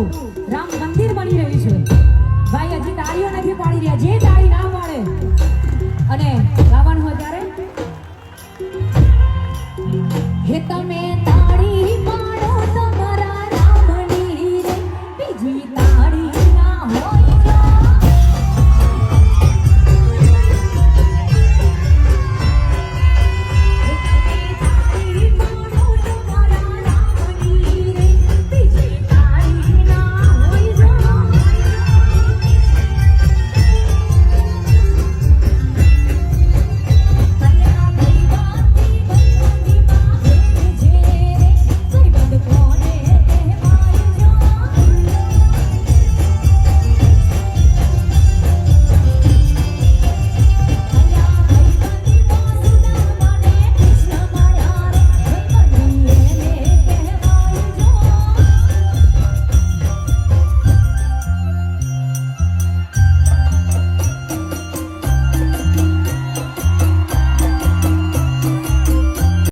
આપણું રામ મંદિર બની રહ્યું છે ભાઈ હજી તાળીઓ નથી પાડી રહ્યા જે તાળી ના પાડે અને ગાવાનું હોય ત્યારે હે તમે